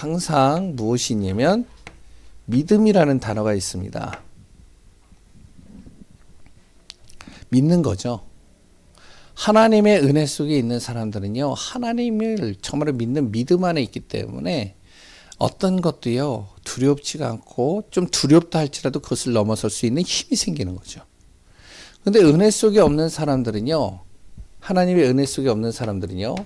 항상 무엇이 있냐면 믿음이라는 단어가 있습니다. 믿는 거죠. 하나님의 은혜 속에 있는 사람들은요, 하나님을 정말로 믿는 믿음 안에 있기 때문에 어떤 것도요, 두렵지가 않고 좀 두렵다 할지라도 그것을 넘어설 수 있는 힘이 생기는 거죠. 근데 은혜 속에 없는 사람들은요, 하나님의 은혜 속에 없는 사람들은요,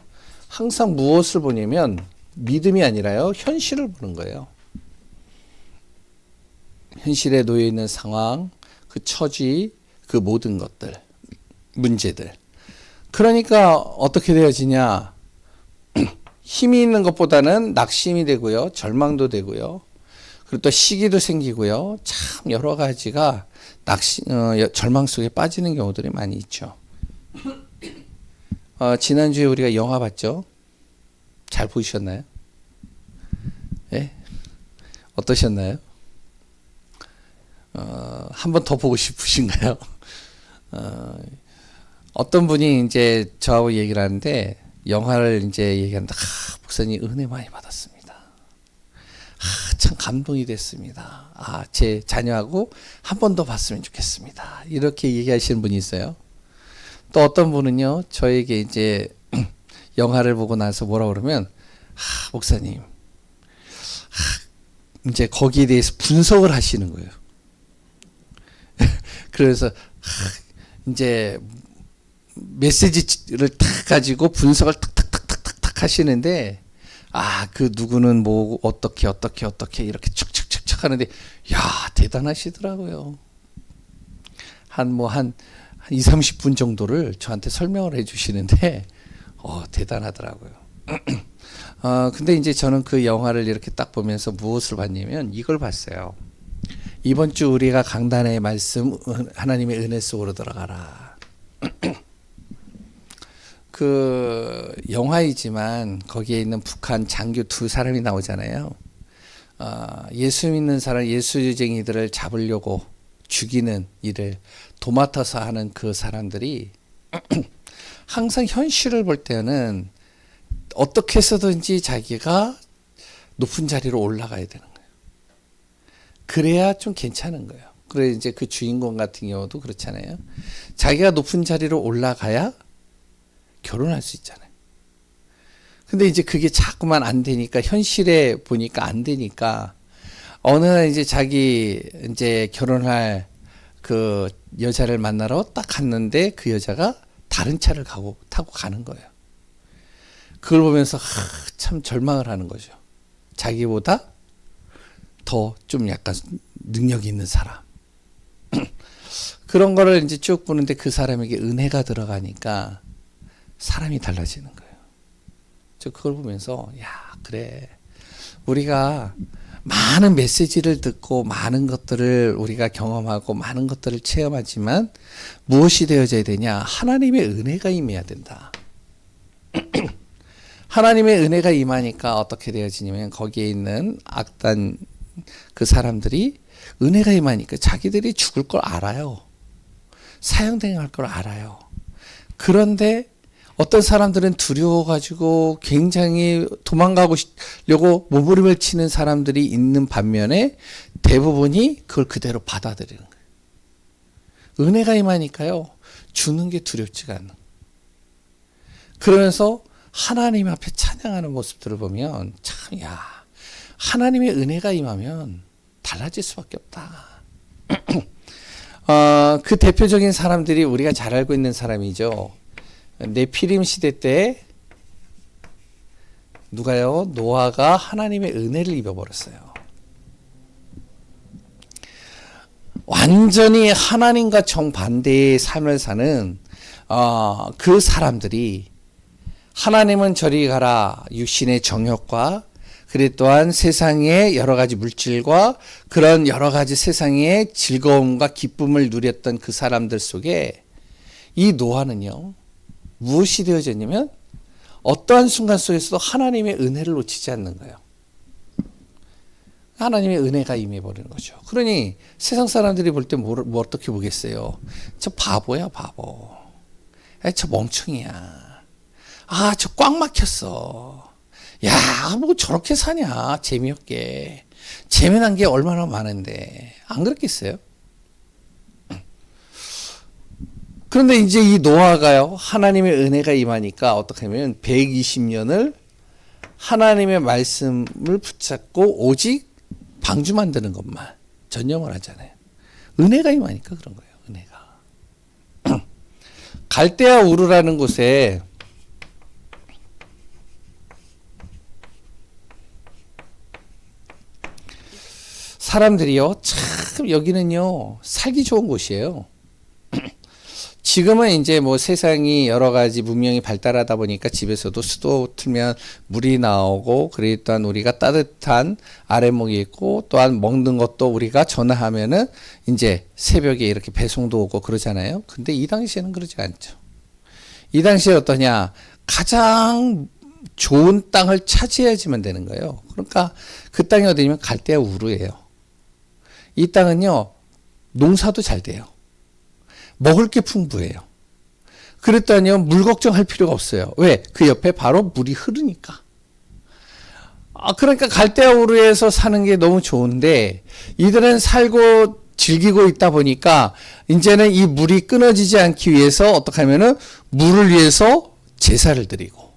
항상 무엇을 보냐면 믿음이 아니라요, 현실을 보는 거예요. 현실에 놓여 있는 상황, 그 처지, 그 모든 것들, 문제들. 그러니까 어떻게 되어지냐? 힘이 있는 것보다는 낙심이 되고요, 절망도 되고요, 그리고 또 시기도 생기고요, 참 여러 가지가 절망 속에 빠지는 경우들이 많이 있죠. 지난주에 우리가 영화 봤죠? 잘 보셨나요? 예? 어떠셨나요? 한 번 더 보고 싶으신가요? 어떤 분이 이제 저하고 얘기를 하는데, 영화를 이제 얘기하는데, 목사님 은혜 많이 받았습니다. 참 감동이 됐습니다. 제 자녀하고 한 번 더 봤으면 좋겠습니다. 이렇게 얘기하시는 분이 있어요. 또 어떤 분은요, 저에게 이제 영화를 보고 나서 뭐라 그러면, 목사님, 이제 거기에 대해서 분석을 하시는 거예요. 그래서 이제 메시지를 탁 가지고 분석을 탁탁탁탁탁 하시는데, 그 누구는 뭐 어떻게 이렇게 척척척척 하는데, 야, 대단하시더라고요. 한 2, 30분 정도를 저한테 설명을 해 주시는데, 대단하더라고요. 근데 이제 저는 그 영화를 이렇게 딱 보면서 무엇을 봤냐면 이걸 봤어요. 이번 주 우리가 강단의 말씀, 하나님의 은혜 속으로 들어가라. 그 영화이지만 거기에 있는 북한 장교 두 사람이 나오잖아요. 예수 믿는 사람, 예수쟁이들을 잡으려고 죽이는 일을 도맡아서 하는 그 사람들이 항상 현실을 볼 때는 어떻게 해서든지 자기가 높은 자리로 올라가야 되는 거예요. 그래야 좀 괜찮은 거예요. 그래 이제 그 주인공 같은 경우도 그렇잖아요. 자기가 높은 자리로 올라가야 결혼할 수 있잖아요. 근데 이제 그게 자꾸만 안 되니까, 현실에 보니까 안 되니까, 어느 날 이제 자기 이제 결혼할 그 여자를 만나러 딱 갔는데 그 여자가 다른 차를 타고 가는 거예요. 그걸 보면서 참 절망을 하는 거죠. 자기보다 더 좀 약간 능력이 있는 사람. 그런 거를 이제 쭉 보는데 그 사람에게 은혜가 들어가니까 사람이 달라지는 거예요. 저 그걸 보면서, 그래. 우리가 많은 메시지를 듣고 많은 것들을 우리가 경험하고 많은 것들을 체험하지만 무엇이 되어져야 되냐? 하나님의 은혜가 임해야 된다. 하나님의 은혜가 임하니까 어떻게 되어지냐면 거기에 있는 악단 그 사람들이 은혜가 임하니까 자기들이 죽을 걸 알아요. 사형당할 걸 알아요. 그런데 어떤 사람들은 두려워가지고 굉장히 도망가려고 몸부림을 치는 사람들이 있는 반면에 대부분이 그걸 그대로 받아들이는 거예요. 은혜가 임하니까요, 주는 게 두렵지가 않는. 그러면서 하나님 앞에 찬양하는 모습들을 보면 참, 하나님의 은혜가 임하면 달라질 수밖에 없다. 그 대표적인 사람들이 우리가 잘 알고 있는 사람이죠. 네피림 시대 때 누가요? 노아가 하나님의 은혜를 입어버렸어요. 완전히 하나님과 정반대의 삶을 사는 그 사람들이, 하나님은 저리 가라, 육신의 정욕과 그리 또한 세상의 여러 가지 물질과 그런 여러 가지 세상의 즐거움과 기쁨을 누렸던 그 사람들 속에 이 노아는요, 무엇이 되어졌냐면 어떠한 순간 속에서도 하나님의 은혜를 놓치지 않는 거예요. 하나님의 은혜가 임해버리는 거죠. 그러니 세상 사람들이 볼 때 뭐 어떻게 보겠어요? 저 바보야, 바보. 저 멍청이야. 저 꽉 막혔어. 야, 뭐 저렇게 사냐. 재미없게. 재미난 게 얼마나 많은데. 안 그렇겠어요? 그런데 이제 이 노아가요, 하나님의 은혜가 임하니까 어떻게 하면 120년을 하나님의 말씀을 붙잡고 오직 방주 만드는 것만 전념을 하잖아요. 은혜가 임하니까 그런 거예요. 은혜가. 갈대아 우르라는 곳에 사람들이요, 참 여기는요 살기 좋은 곳이에요. 지금은 이제 뭐 세상이 여러 가지 문명이 발달하다 보니까 집에서도 수도 틀면 물이 나오고, 그리고 또한 우리가 따뜻한 아랫목이 있고, 또한 먹는 것도 우리가 전화하면은 이제 새벽에 이렇게 배송도 오고 그러잖아요. 근데 이 당시에는 그러지 않죠. 이 당시에 어떠냐, 가장 좋은 땅을 차지해야지만 되는 거예요. 그러니까 그 땅이 어디냐면 갈대아 우르예요. 이 땅은요 농사도 잘 돼요. 먹을 게 풍부해요. 그랬더니요 물 걱정할 필요가 없어요. 왜? 그 옆에 바로 물이 흐르니까. 그러니까 갈대아 우르에서 사는 게 너무 좋은데, 이들은 살고 즐기고 있다 보니까 이제는 이 물이 끊어지지 않기 위해서 어떻게 하면은 물을 위해서 제사를 드리고,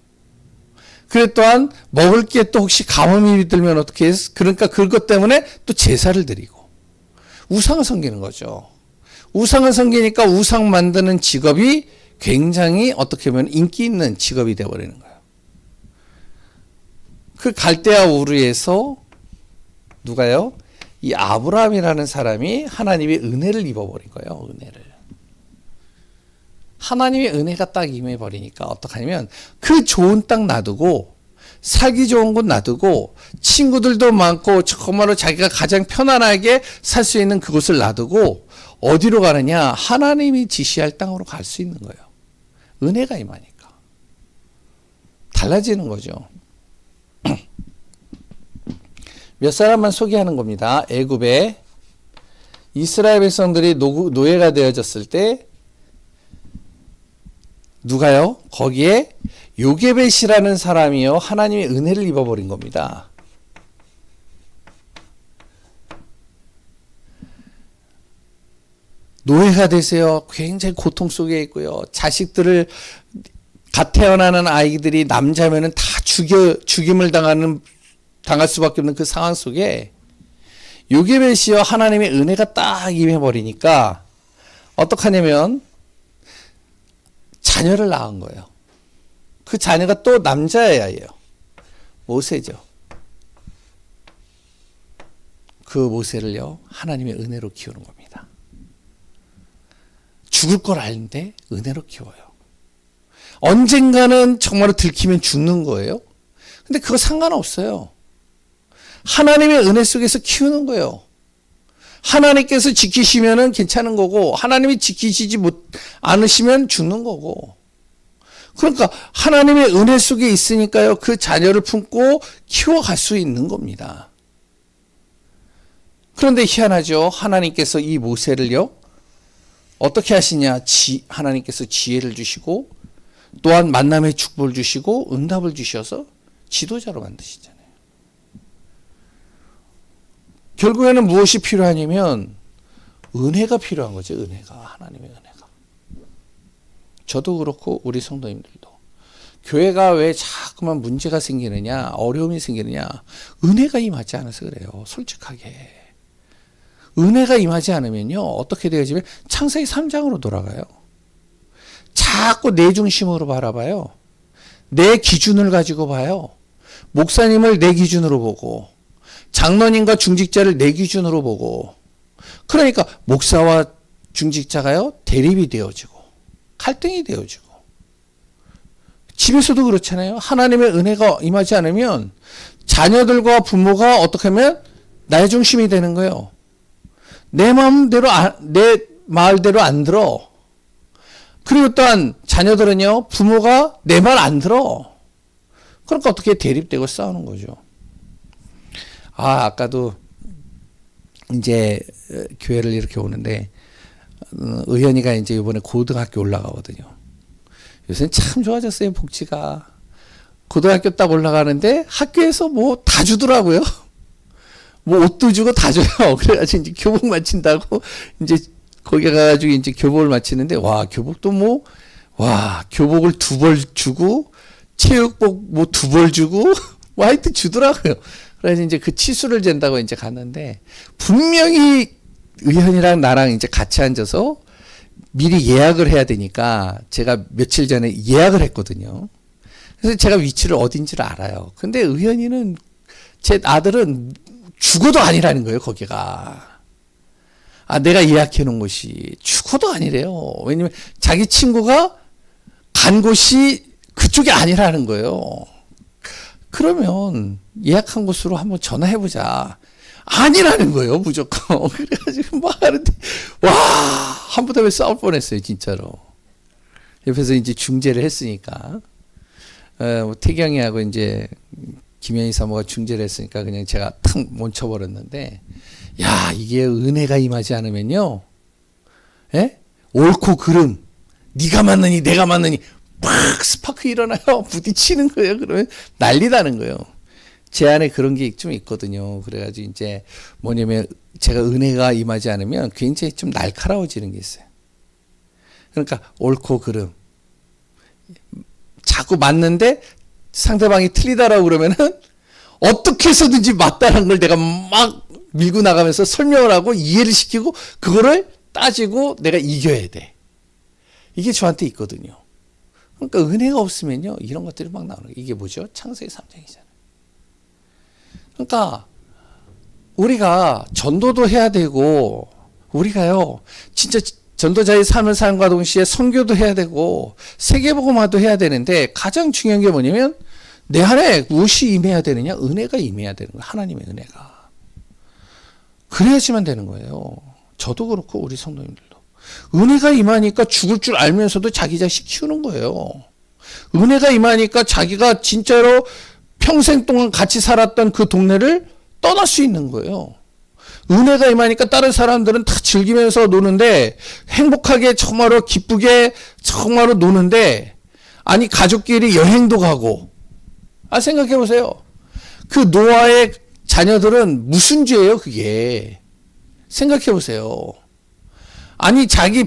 그래 또한 먹을 게 또 혹시 가뭄이 들면 어떻게 해서, 그러니까 그것 때문에 또 제사를 드리고 우상을 섬기는 거죠. 우상을 섬기니까 우상 만드는 직업이 굉장히 어떻게 보면 인기 있는 직업이 되어버리는 거예요. 그 갈대아 우르에서 누가요? 이 아브라함이라는 사람이 하나님의 은혜를 입어버린 거예요. 은혜를. 하나님의 은혜가 딱 임해버리니까 어떡하냐면 그 좋은 땅 놔두고, 살기 좋은 곳 놔두고, 친구들도 많고 정말로 자기가 가장 편안하게 살 수 있는 그곳을 놔두고 어디로 가느냐? 하나님이 지시할 땅으로 갈 수 있는 거예요. 은혜가 임하니까. 달라지는 거죠. 몇 사람만 소개하는 겁니다. 애굽에 이스라엘 백성들이 노예가 되어졌을 때 누가요? 거기에 요게벳이라는 사람이요 하나님의 은혜를 입어버린 겁니다. 노예가 되세요. 굉장히 고통 속에 있고요. 자식들을, 갓 태어나는 아이들이 남자면은 다 죽임을 당할 수밖에 없는 그 상황 속에 요게벳이요 하나님의 은혜가 딱 임해버리니까 어떡하냐면 자녀를 낳은 거예요. 그 자녀가 또 남자애예요. 모세죠. 그 모세를요 하나님의 은혜로 키우는 겁니다. 죽을 걸 아는데 은혜로 키워요. 언젠가는 정말로 들키면 죽는 거예요. 근데 그거 상관없어요. 하나님의 은혜 속에서 키우는 거예요. 하나님께서 지키시면은 괜찮은 거고, 하나님이 지키시지 않으시면 죽는 거고. 그러니까 하나님의 은혜 속에 있으니까요 그 자녀를 품고 키워갈 수 있는 겁니다. 그런데 희한하죠. 하나님께서 이 모세를요 어떻게 하시냐? 하나님께서 지혜를 주시고, 또한 만남의 축복을 주시고, 응답을 주셔서 지도자로 만드시잖아요. 결국에는 무엇이 필요하냐면 은혜가 필요한 거죠. 은혜가. 하나님의 은혜가. 저도 그렇고 우리 성도님들도. 교회가 왜 자꾸만 문제가 생기느냐, 어려움이 생기느냐, 은혜가 임하지 않아서 그래요. 솔직하게. 은혜가 임하지 않으면요 어떻게 되어지면 창세기 3장으로 돌아가요. 자꾸 내 중심으로 바라봐요. 내 기준을 가지고 봐요. 목사님을 내 기준으로 보고, 장로님과 중직자를 내 기준으로 보고, 그러니까 목사와 중직자가요 대립이 되어지고 갈등이 되어지고, 집에서도 그렇잖아요. 하나님의 은혜가 임하지 않으면 자녀들과 부모가 어떻게 하면 나의 중심이 되는 거예요. 내 마음대로 내 말대로 안 들어. 그리고 또한 자녀들은요 부모가 내 말 안 들어. 그러니까 어떻게 대립되고 싸우는 거죠. 아까도 이제 교회를 이렇게 오는데 의연이가 이제 이번에 고등학교 올라가거든요. 요새는 참 좋아졌어요. 복지가. 고등학교 딱 올라가는데 학교에서 뭐 다 주더라고요. 뭐 옷도 주고 다 줘요. 그래가지고 이제 교복 마친다고 이제 거기 가가지고 이제 교복을 마치는데 와 교복도 뭐 와 교복을 2벌 주고 체육복 뭐 2벌 주고 뭐 하여튼 주더라고요. 그래서 이제 그 치수를 잰다고 이제 갔는데 분명히 의현이랑 나랑 이제 같이 앉아서 미리 예약을 해야 되니까 제가 며칠 전에 예약을 했거든요. 그래서 제가 위치를 어딘지를 알아요. 근데 의현이는 제 아들은 죽어도 아니라는 거예요, 거기가. 아, 내가 예약해 놓은 곳이 죽어도 아니래요. 왜냐면 자기 친구가 간 곳이 그쪽이 아니라는 거예요. 그러면 예약한 곳으로 한번 전화해보자. 아니라는 거예요, 무조건. 그래가지고 막 하는데, 와, 한부담에 싸울 뻔했어요, 진짜로. 옆에서 이제 중재를 했으니까. 태경이하고 이제 김현희 사모가 중재를 했으니까 그냥 제가 탁 멈춰버렸는데, 야, 이게 은혜가 임하지 않으면요, 예? 옳고 그름, 네가 맞느니 내가 맞느니 막 스파크 일어나요. 부딪히는 거예요. 그러면 난리나는 거예요. 제 안에 그런 게 좀 있거든요. 그래가지고 이제 뭐냐면 제가 은혜가 임하지 않으면 굉장히 좀 날카로워지는 게 있어요. 그러니까 옳고 그름. 자꾸 맞는데 상대방이 틀리다라고 그러면은 어떻게 해서든지 맞다는 걸 내가 막 밀고 나가면서 설명을 하고 이해를 시키고 그거를 따지고 내가 이겨야 돼. 이게 저한테 있거든요. 그러니까 은혜가 없으면요. 이런 것들이 막 나오는 거예요. 이게 뭐죠? 창세기 3장이잖아요. 그러니까 우리가 전도도 해야 되고 우리가요. 진짜 전도자의 삶을 삶과 동시에 선교도 해야 되고 세계복음화도 해야 되는데 가장 중요한 게 뭐냐면 내 안에 무엇이 임해야 되느냐? 은혜가 임해야 되는 거예요. 하나님의 은혜가. 그래야지만 되는 거예요. 저도 그렇고 우리 성도님들도. 은혜가 임하니까 죽을 줄 알면서도 자기 자식 키우는 거예요. 은혜가 임하니까 자기가 진짜로 평생 동안 같이 살았던 그 동네를 떠날 수 있는 거예요. 은혜가 임하니까 다른 사람들은 다 즐기면서 노는데 행복하게 정말로 기쁘게 정말로 노는데 아니 가족끼리 여행도 가고 아 생각해 보세요. 그 노아의 자녀들은 무슨 죄예요 그게. 생각해 보세요. 아니 자기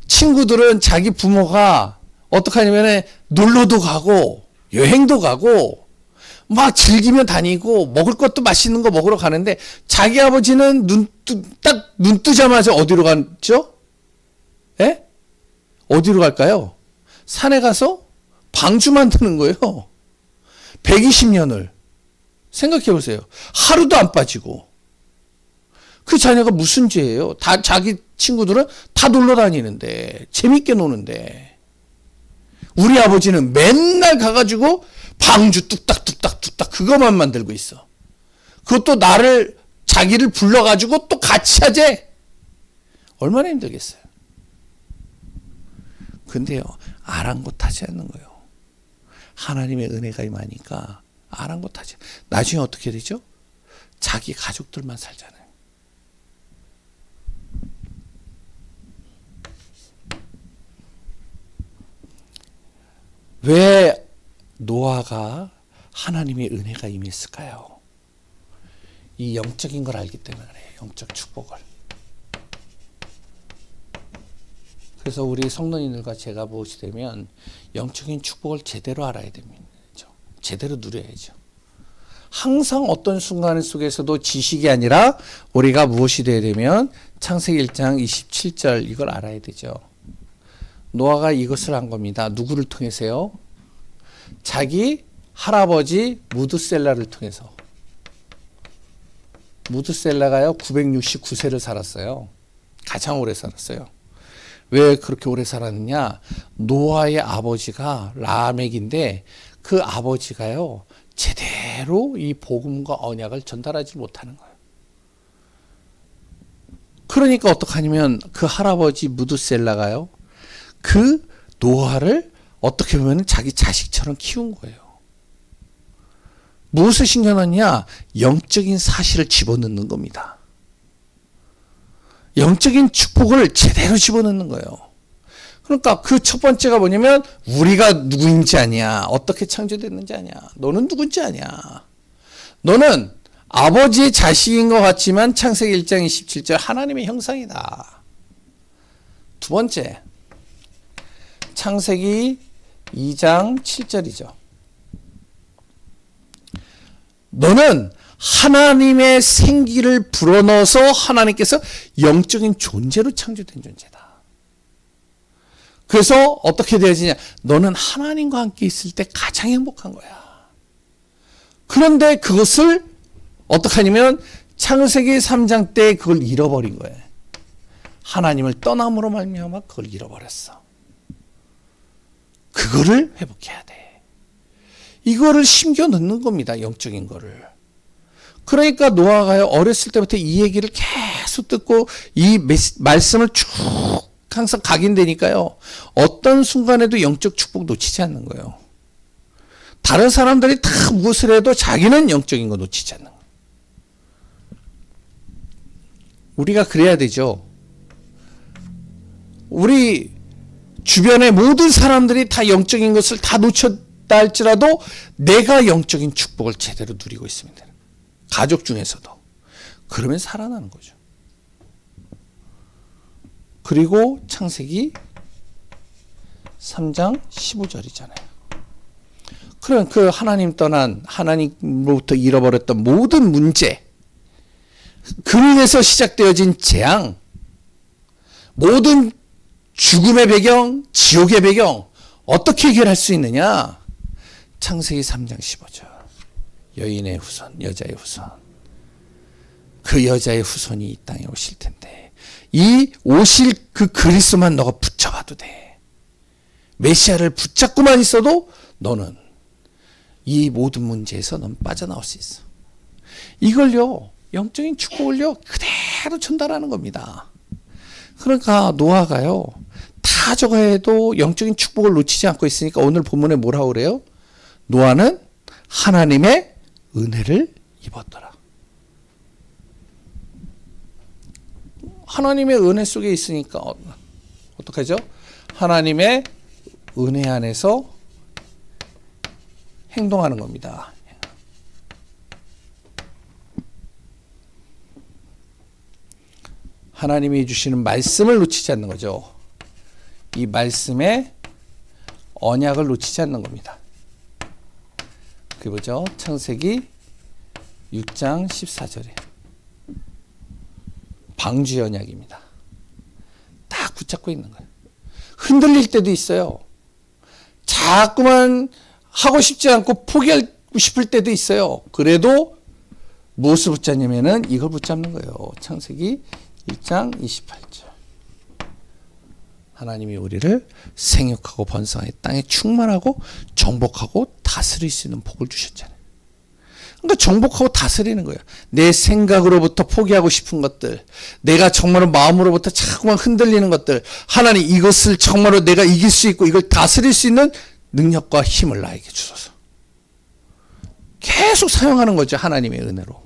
친구들은 자기 부모가 어떻게 하냐면 놀러도 가고 여행도 가고 막 즐기며 다니고 먹을 것도 맛있는 거 먹으러 가는데 자기 아버지는 딱 눈 뜨자마자 어디로 갔죠? 예? 어디로 갈까요? 산에 가서 방주 만드는 거예요. 120년을. 생각해 보세요. 하루도 안 빠지고. 그 자녀가 무슨 죄예요? 다 자기 친구들은 다 놀러 다니는데 재밌게 노는데 우리 아버지는 맨날 가가지고 방주 뚝딱뚝딱 그것만 만들고 있어. 그것도 자기를 불러가지고 또 같이 하재. 얼마나 힘들겠어요. 근데요 아랑곳하지 않는 거예요. 하나님의 은혜가 임하니까 아랑곳하지. 나중에 어떻게 되죠? 자기 가족들만 살잖아요. 왜 노아가 하나님의 은혜가 임했을까요? 이 영적인 걸 알기 때문에 그래요. 영적 축복을. 그래서 우리 성도님들과 제가 무엇이 되면 영적인 축복을 제대로 알아야 됩니다. 제대로 누려야죠. 항상 어떤 순간 속에서도 지식이 아니라 우리가 무엇이 되어야 되면 창세기 1장 27절 이걸 알아야 되죠. 노아가 이것을 한 겁니다. 누구를 통해서요? 자기 할아버지 무드셀라를 통해서. 무드셀라가요 969세를 살았어요. 가장 오래 살았어요. 왜 그렇게 오래 살았느냐? 노아의 아버지가 라멕인데 그 아버지가요 제대로 이 복음과 언약을 전달하지 못하는 거예요. 그러니까 어떡하냐면 그 할아버지 무드셀라가요 그 노아를 어떻게 보면 자기 자식처럼 키운 거예요. 무엇을 신경하느냐? 영적인 사실을 집어넣는 겁니다. 영적인 축복을 제대로 집어넣는 거예요. 그러니까 그 첫 번째가 뭐냐면 우리가 누구인지 아냐. 어떻게 창조됐는지 아냐. 너는 누군지 아냐. 너는 아버지의 자식인 것 같지만 창세기 1장 27절 하나님의 형상이다. 두 번째, 창세기 2장 7절이죠. 너는 하나님의 생기를 불어넣어서 하나님께서 영적인 존재로 창조된 존재다. 그래서 어떻게 되어지냐? 너는 하나님과 함께 있을 때 가장 행복한 거야. 그런데 그것을 어떻게 하냐면 창세기 3장 때 그걸 잃어버린 거예요. 하나님을 떠남으로 말미암아 그걸 잃어버렸어. 그거를 회복해야 돼. 이거를 심겨 넣는 겁니다. 영적인 거를. 그러니까 노아가요, 어렸을 때부터 이 얘기를 계속 듣고 이 말씀을 쭉 항상 각인되니까요, 어떤 순간에도 영적 축복 놓치지 않는 거예요. 다른 사람들이 다 무엇을 해도 자기는 영적인 거 놓치지 않는 거예요. 우리가 그래야 되죠. 우리 주변의 모든 사람들이 다 영적인 것을 다 놓쳤다 할지라도 내가 영적인 축복을 제대로 누리고 있습니다. 가족 중에서도. 그러면 살아나는 거죠. 그리고 창세기 3장 15절이잖아요. 그러면 그 하나님 떠난, 하나님으로부터 잃어버렸던 모든 문제, 그로 인해서 시작되어진 재앙, 모든 죽음의 배경, 지옥의 배경, 어떻게 해결할 수 있느냐? 창세기 3장 15절. 여인의 후손, 여자의 후손. 그 여자의 후손이 이 땅에 오실 텐데, 이 오실 그 그리스도만 너가 붙잡아도 돼. 메시아를 붙잡고만 있어도 너는 이 모든 문제에서 넌 빠져나올 수 있어. 이걸요, 영적인 축복을요, 그대로 전달하는 겁니다. 그러니까 노아가요, 다 저거 해도 영적인 축복을 놓치지 않고 있으니까 오늘 본문에 뭐라고 그래요? 노아는 하나님의 은혜를 입었더라. 하나님의 은혜 속에 있으니까 어떡하죠? 하나님의 은혜 안에서 행동하는 겁니다. 하나님이 주시는 말씀을 놓치지 않는 거죠. 이 말씀의 언약을 놓치지 않는 겁니다. 그게 뭐죠? 창세기 6장 14절에 방주 언약입니다. 딱 붙잡고 있는 거예요. 흔들릴 때도 있어요. 자꾸만 하고 싶지 않고 포기하고 싶을 때도 있어요. 그래도 무엇을 붙잡냐면은 이걸 붙잡는 거예요. 창세기 1장 28절. 하나님이 우리를 생육하고 번성하여 땅에 충만하고 정복하고 다스릴 수 있는 복을 주셨잖아요. 그러니까 정복하고 다스리는 거예요. 내 생각으로부터 포기하고 싶은 것들, 내가 정말로 마음으로부터 자꾸만 흔들리는 것들, 하나님 이것을 정말로 내가 이길 수 있고 이걸 다스릴 수 있는 능력과 힘을 나에게 주소서. 계속 사용하는 거죠. 하나님의 은혜로.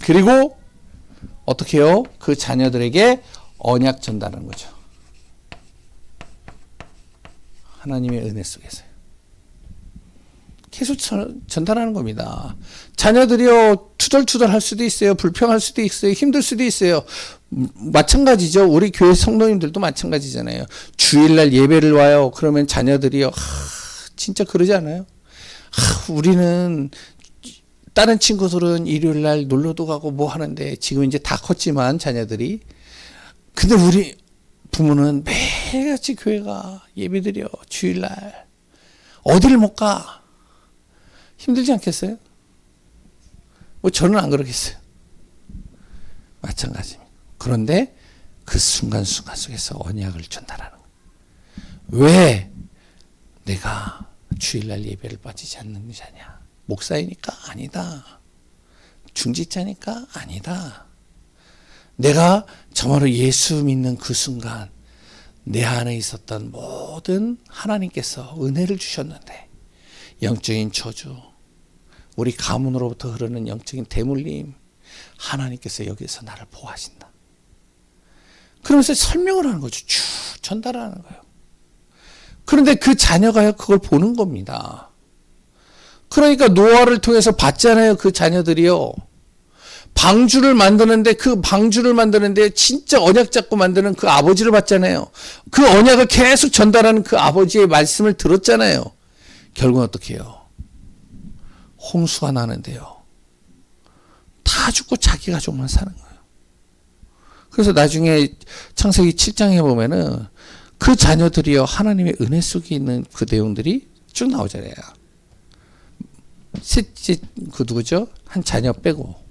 그리고 어떻게 해요? 그 자녀들에게 언약 전달하는 거죠. 하나님의 은혜 속에서요. 계속 전달하는 겁니다. 자녀들이요, 투덜투덜 할 수도 있어요. 불평할 수도 있어요. 힘들 수도 있어요. 마찬가지죠. 우리 교회 성도님들도 마찬가지잖아요. 주일날 예배를 와요. 그러면 자녀들이요, 진짜 그러지 않아요? 우리는 다른 친구들은 일요일날 놀러도 가고 뭐 하는데 지금 이제 다 컸지만 자녀들이, 근데 우리 부모는 매일같이 교회가 예배드려. 주일날 어디를 못 가. 힘들지 않겠어요? 뭐 저는 안 그러겠어요. 마찬가지입니다. 그런데 그 순간순간 속에서 언약을 전달하는 거예요. 왜 내가 주일날 예배를 빠지지 않는 자냐? 목사이니까? 아니다. 중직자니까? 아니다. 내가 정말로 예수 믿는 그 순간 내 안에 있었던 모든 하나님께서 은혜를 주셨는데, 영적인 저주, 우리 가문으로부터 흐르는 영적인 대물림, 하나님께서 여기서 나를 보호하신다. 그러면서 설명을 하는 거죠. 쭉 전달하는 거예요. 그런데 그 자녀가요, 그걸 보는 겁니다. 그러니까 노아를 통해서 봤잖아요. 그 자녀들이요. 방주를 만드는데 진짜 언약 잡고 만드는 그 아버지를 봤잖아요. 그 언약을 계속 전달하는 그 아버지의 말씀을 들었잖아요. 결국은 어떻게 해요? 홍수가 나는데요. 다 죽고 자기 가족만 사는 거예요. 그래서 나중에 창세기 7장에 보면은 그 자녀들이요, 하나님의 은혜 속에 있는 그 내용들이 쭉 나오잖아요. 셋째, 그 누구죠? 한 자녀 빼고.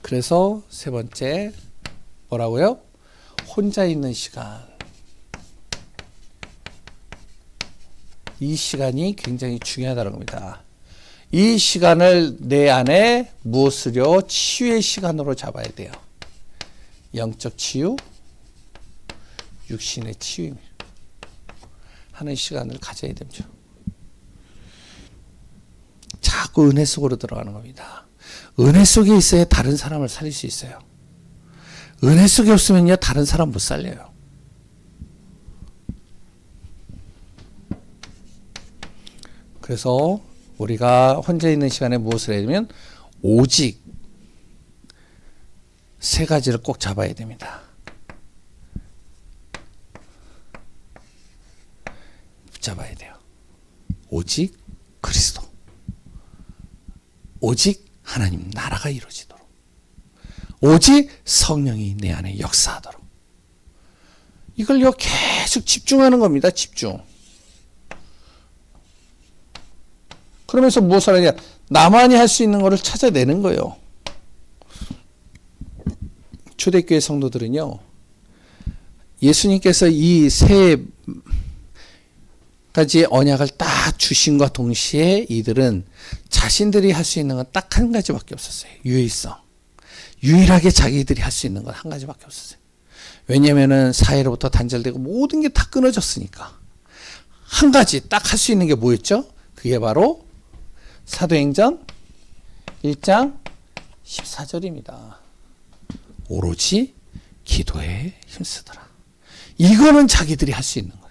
그래서 세 번째, 뭐라고요? 혼자 있는 시간. 이 시간이 굉장히 중요하다는 겁니다. 이 시간을 내 안에 무엇을요? 치유의 시간으로 잡아야 돼요. 영적 치유, 육신의 치유 하는 시간을 가져야 됩니다. 자꾸 은혜 속으로 들어가는 겁니다. 은혜 속에 있어야 다른 사람을 살릴 수 있어요. 은혜 속에 없으면요, 다른 사람 못 살려요. 그래서 우리가 혼자 있는 시간에 무엇을 해야 되면 오직 세 가지를 꼭 잡아야 됩니다. 붙잡아야 돼요. 오직 그리스도. 오직 하나님 나라가 이루어지도록. 오직 성령이 내 안에 역사하도록. 이걸요, 계속 집중하는 겁니다. 집중. 그러면서 무엇을 하냐? 나만이 할 수 있는 것을 찾아내는 거예요. 초대교회 성도들은요, 예수님께서 이 세 가지의 언약을 딱 주신과 동시에 이들은 자신들이 할 수 있는 건 딱 한 가지밖에 없었어요. 유일성. 유일하게 자기들이 할 수 있는 건 한 가지밖에 없었어요. 왜냐면은 사회로부터 단절되고 모든 게 다 끊어졌으니까. 한 가지 딱 할 수 있는 게 뭐였죠? 그게 바로 사도행전 1장 14절입니다. 오로지 기도에 힘쓰더라. 이거는 자기들이 할 수 있는 거예요.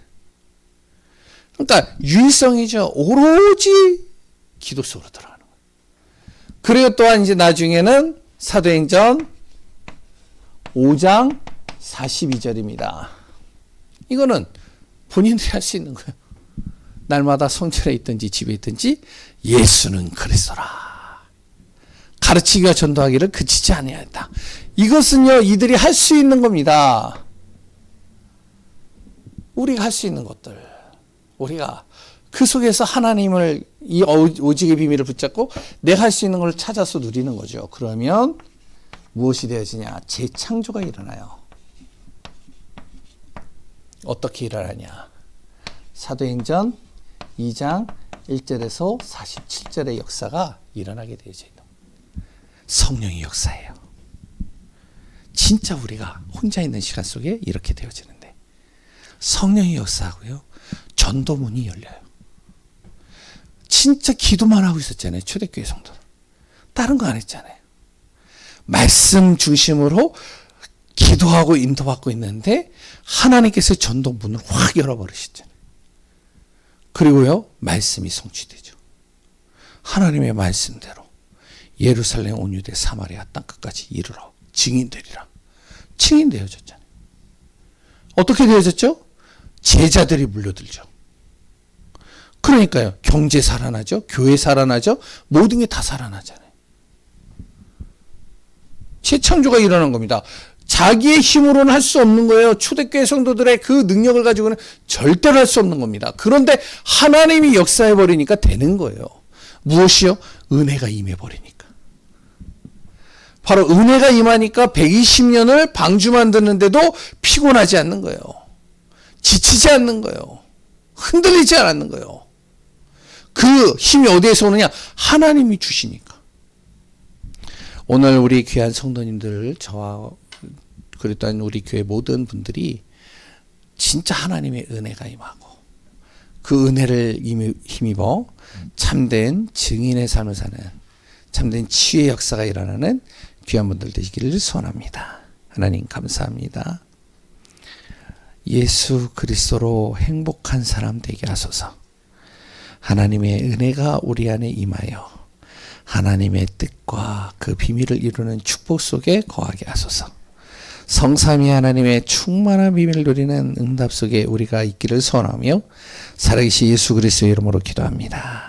그러니까 유일성이죠. 오로지 기도 속으로 들어가는 거예요. 그리고 또한 이제 나중에는 사도행전 5장 42절입니다. 이거는 본인들이 할 수 있는 거예요. 날마다 성전에 있든지 집에 있든지 예수는 그리스도라. 가르치기와 전도하기를 그치지 아니하였다. 이것은요, 이들이 할 수 있는 겁니다. 우리가 할 수 있는 것들. 우리가 그 속에서 하나님을, 이 오직의 비밀을 붙잡고 내가 할 수 있는 걸 찾아서 누리는 거죠. 그러면 무엇이 되어지냐? 재창조가 일어나요. 어떻게 일어나냐? 사도행전 2장 1절에서 47절의 역사가 일어나게 되어져 있다. 성령의 역사예요. 진짜 우리가 혼자 있는 시간 속에 이렇게 되어지는데 성령의 역사하고요, 전도문이 열려요. 진짜 기도만 하고 있었잖아요. 초대교회 성도. 다른 거 안 했잖아요. 말씀 중심으로 기도하고 인도받고 있는데 하나님께서 전도문을 확 열어버리시잖아요. 그리고요, 말씀이 성취되죠. 하나님의 말씀대로 예루살렘 온 유대 사마리아 땅끝까지 이르러 증인되리라. 증인되어졌잖아요. 어떻게 되어졌죠? 제자들이 물려들죠. 그러니까요, 경제 살아나죠. 교회 살아나죠. 모든 게 다 살아나잖아요. 재창조가 일어난 겁니다. 자기의 힘으로는 할 수 없는 거예요. 초대교회 성도들의 그 능력을 가지고는 절대로 할 수 없는 겁니다. 그런데 하나님이 역사해버리니까 되는 거예요. 무엇이요? 은혜가 임해버리니까. 바로 은혜가 임하니까 120년을 방주 만드는데도 피곤하지 않는 거예요. 지치지 않는 거예요. 흔들리지 않는 거예요. 그 힘이 어디에서 오느냐? 하나님이 주시니까. 오늘 우리 귀한 성도님들, 저와 그리고 우리 교회 모든 분들이 진짜 하나님의 은혜가 임하고 그 은혜를 힘입어 참된 증인의 삶을 사는 참된 치유의 역사가 일어나는 귀한 분들 되시기를 소원합니다. 하나님 감사합니다. 예수 그리스도로 행복한 사람 되게 하소서. 하나님의 은혜가 우리 안에 임하여 하나님의 뜻과 그 비밀을 이루는 축복 속에 거하게 하소서. 성삼위 하나님의 충만한 비밀을 누리는 응답 속에 우리가 있기를 소원하며 살아계신 예수 그리스도의 이름으로 기도합니다.